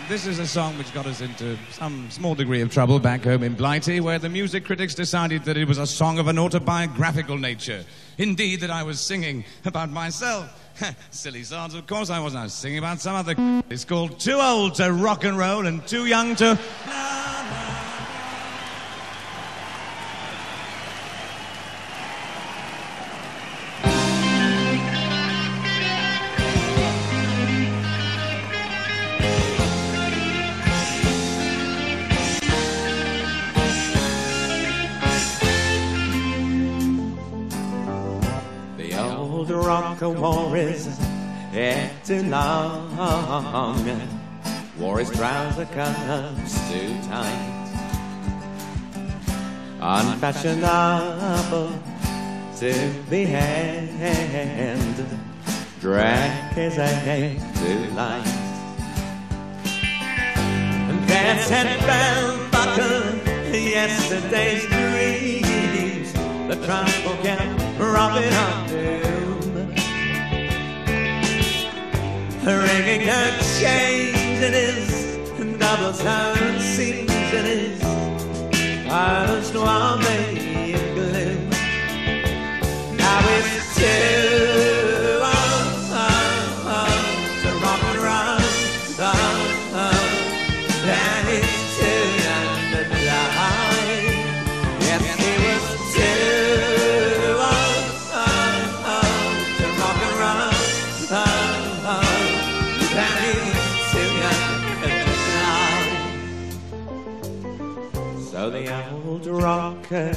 This is a song which got us into some small degree of trouble back home in Blighty, where the music critics decided that it was a song of an autobiographical nature. Indeed, that I was singing about myself. Silly songs, of course I wasn't. I was singing about some other... It's called Too Old to Rock and Roll and Too Young to... War is too long. Wore his trouser cuffs too tight. Unfashionable to the end. Drank his egg too light. Dance had bell buckled yesterday's dreams. The trifle kept robbing on doom. Ringing her chains in his double-toned seams in his first one made gloom. Now it's too old to rock and roll, and it's too young to die. Yes, he was too old to rock and roll. So the old rocker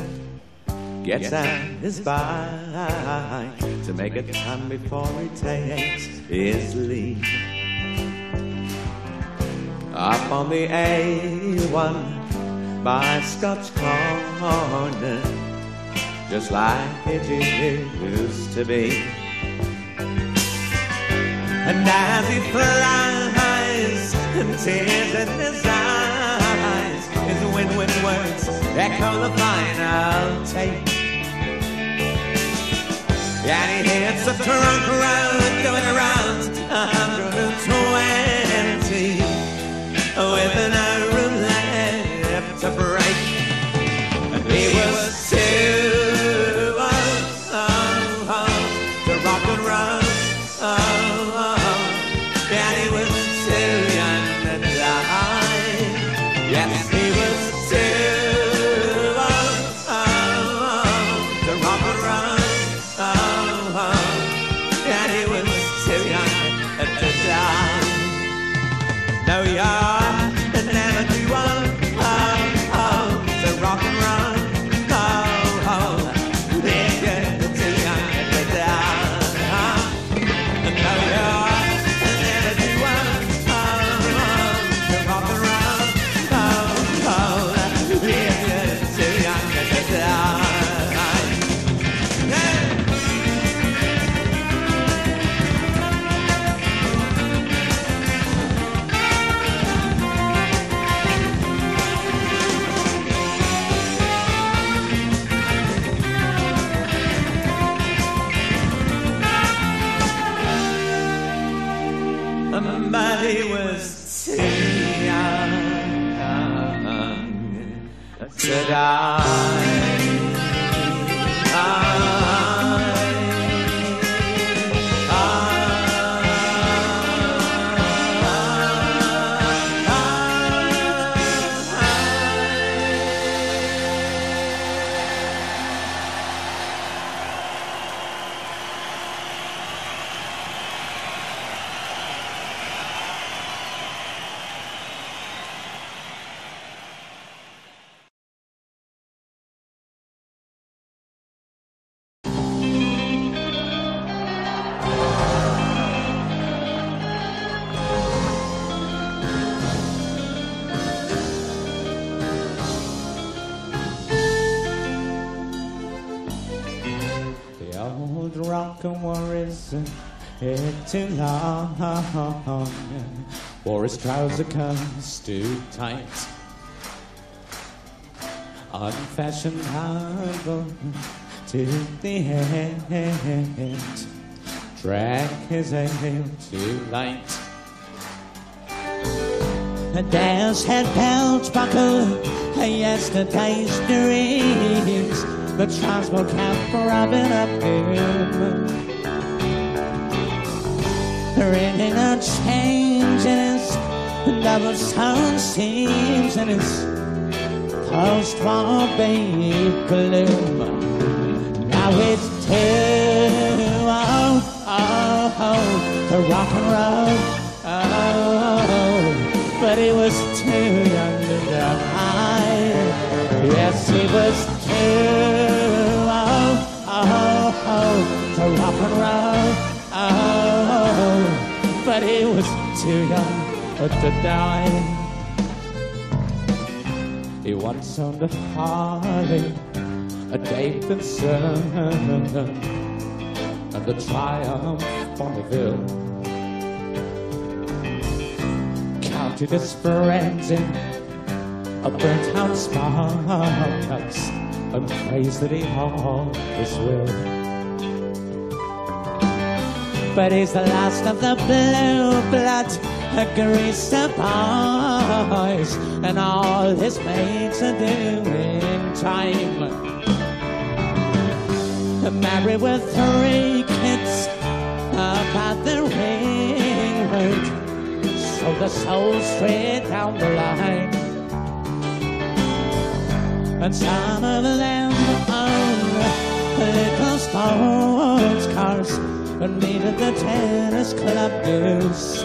gets out his bike to make a time before he takes his leave. Up on the A1 by Scotch Corner, just like it used to be. And as he flies, and tears in his eyes, his win-win words echo the final tape. And he hits a trunk road going around 120 with no room left to break. And he was too old to rock and roll. And he was too young to die. Yes, he was too old to rock and roll. And he was too young to die. No, you're never too old to rock and roll. If you're too young to die. No, you're never too old to rock and roll. If you're too young to die. But he was too young to die. Rock and war is too long. Wore his trouser cuffs too tight. Unfashionable to the end. Drank his ale too light. There's head belt buckle, yesterday's dreams, the transport kept rubbing up him. Ringing a change in his double sound seams and his post-war baby gloom. Now it's too old, to rock and roll, but he was too young to die. Yes, he was too old, to rock and roll, but he was too young to die. He once owned a Harley, a Davidson, and the Triumph Bonneville. Counted his friends in a burnt out Spartacus and praised that he always will. But he's the last of the blue blood greaser boys, and all his mates are doing time. Married with 3 kids about the ring road, so the soul straight down the line. And some of them own little sports cars and needed the tennis club dues.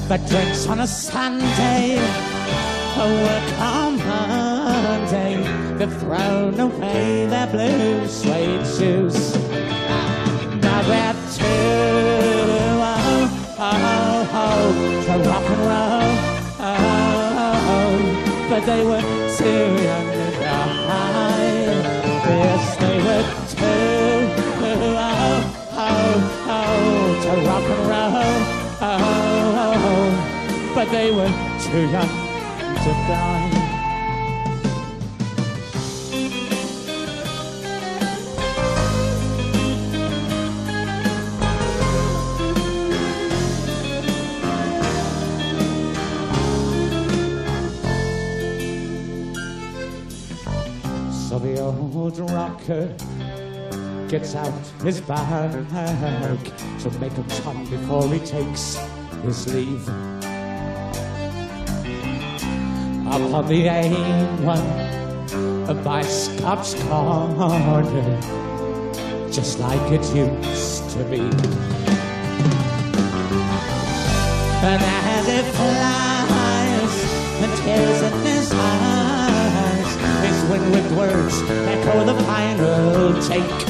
But drinks on a Sunday, work on Monday, they've thrown away their blue suede shoes. Now they're too old, to rock and roll, but they were too young to die. Yes, they were too old, to rock and roll, but they were too young to die. So the old rocker gets out his bag to make a ton before he takes his leave. Up on the A1 by Scott's Corner, just like it used to be. And as it flies, the tears in his eyes, his windward words echo the final take.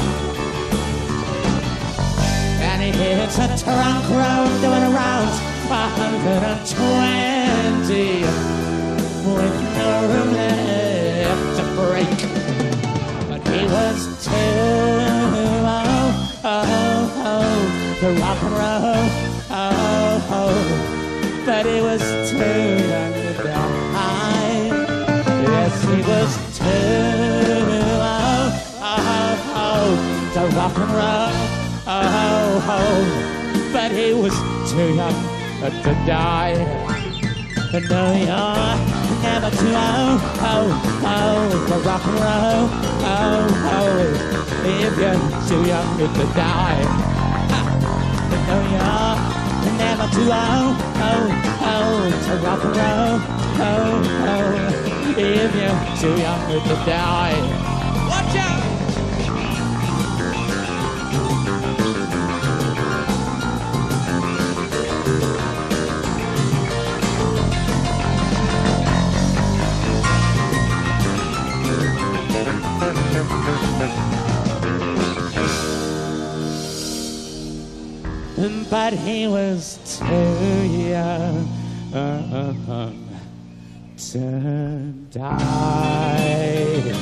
And he hits a trunk road doing around 120 with no room left to break. But he was too old to rock and roll, but he was too young to die. Yes, he was too old to rock and roll, but he was too young to die. No, you're never too old, to rock and roll, if you're too young to die. No, you're never too old, to rock and roll, if you're too young to die. Watch out! But he was too young to die.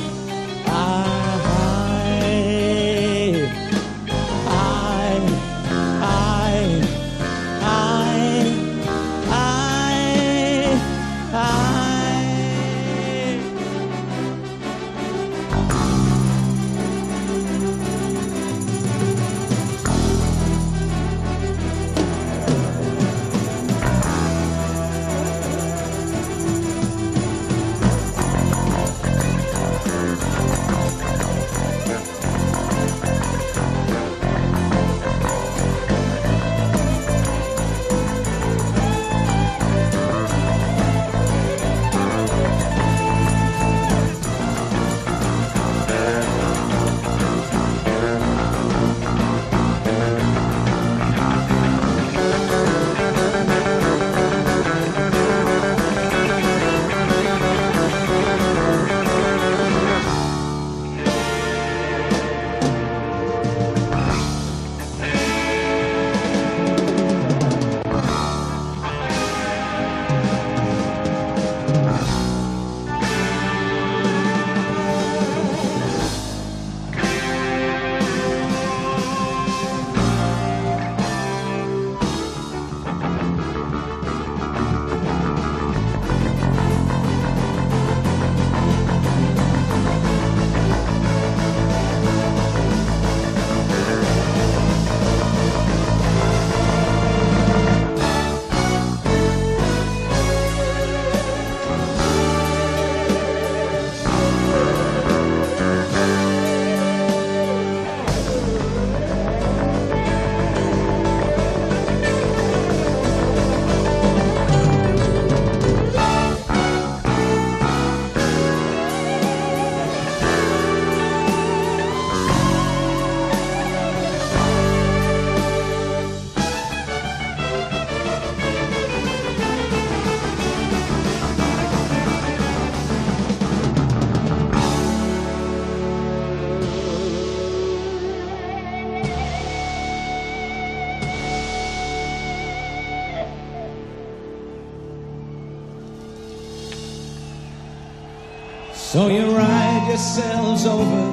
So you ride yourselves over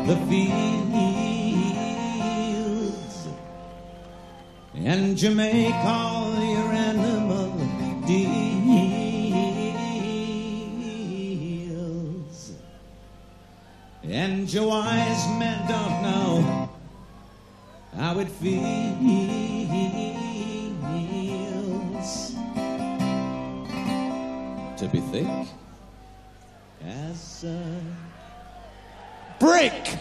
the fields, and you make all your animal deals, and your wise men don't know how it feels to be thick as a brick.